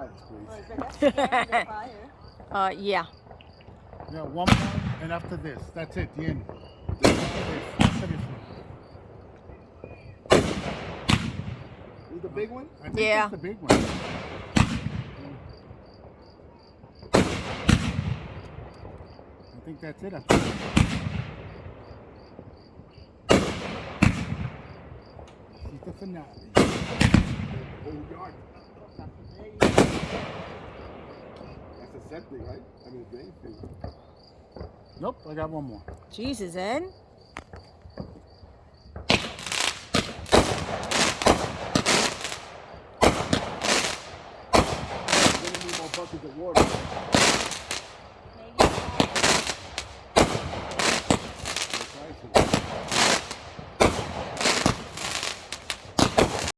fires, please. Oh, is that the fire? Yeah. Yeah, one more, and after this, that's it. The end. After this one. This is the big one? I think Yeah. that's the big one. I think that's it. After this. This is the finale. Whole yard. That's a septic, right? I mean, drain field. Nope, I got one more. Jesus, Ed. We're gonna need more buckets of water.